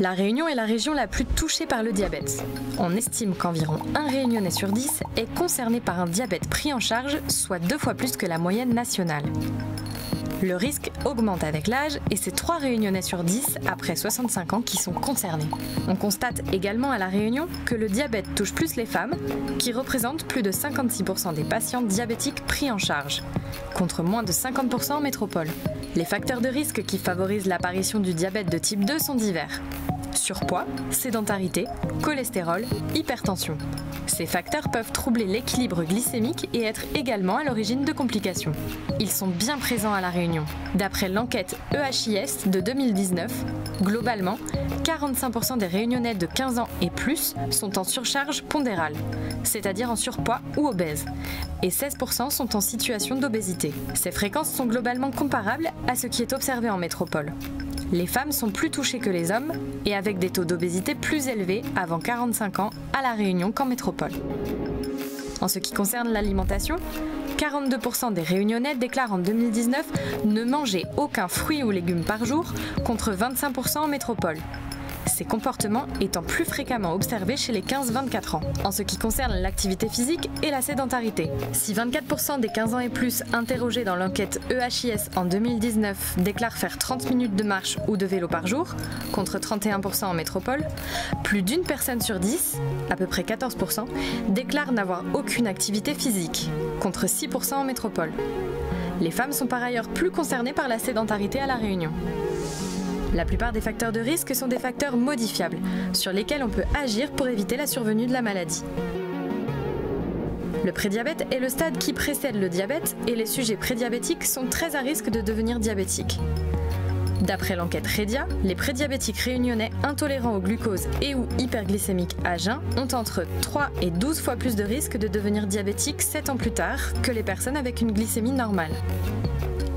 La Réunion est la région la plus touchée par le diabète. On estime qu'environ 1 Réunionnais sur 10 est concerné par un diabète pris en charge, soit 2 fois plus que la moyenne nationale. Le risque augmente avec l'âge et c'est 3 Réunionnais sur 10 après 65 ans qui sont concernés. On constate également à La Réunion que le diabète touche plus les femmes, qui représentent plus de 56% des patients diabétiques pris en charge, contre moins de 50% en métropole. Les facteurs de risque qui favorisent l'apparition du diabète de type 2 sont divers. Surpoids, sédentarité, cholestérol, hypertension. Ces facteurs peuvent troubler l'équilibre glycémique et être également à l'origine de complications. Ils sont bien présents à La Réunion. D'après l'enquête EHIS de 2019, globalement, 45% des Réunionnais de 15 ans et plus sont en surcharge pondérale, c'est-à-dire en surpoids ou obèses, et 16% sont en situation d'obésité. Ces fréquences sont globalement comparables à ce qui est observé en métropole. Les femmes sont plus touchées que les hommes et avec des taux d'obésité plus élevés avant 45 ans à La Réunion qu'en métropole. En ce qui concerne l'alimentation, 42% des Réunionnais déclarent en 2019 ne manger aucun fruit ou légume par jour contre 25% en métropole. Ces comportements étant plus fréquemment observés chez les 15-24 ans. En ce qui concerne l'activité physique et la sédentarité, si 24% des 15 ans et plus interrogés dans l'enquête EHIS en 2019 déclarent faire 30 minutes de marche ou de vélo par jour, contre 31% en métropole, plus d'une personne sur 10, à peu près 14%, déclarent n'avoir aucune activité physique, contre 6% en métropole. Les femmes sont par ailleurs plus concernées par la sédentarité à La Réunion. La plupart des facteurs de risque sont des facteurs modifiables, sur lesquels on peut agir pour éviter la survenue de la maladie. Le prédiabète est le stade qui précède le diabète et les sujets prédiabétiques sont très à risque de devenir diabétiques. D'après l'enquête REDIA, les prédiabétiques réunionnais intolérants au glucose et ou hyperglycémiques à jeun ont entre 3 et 12 fois plus de risques de devenir diabétiques 7 ans plus tard que les personnes avec une glycémie normale.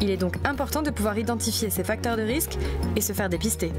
Il est donc important de pouvoir identifier ces facteurs de risque et se faire dépister.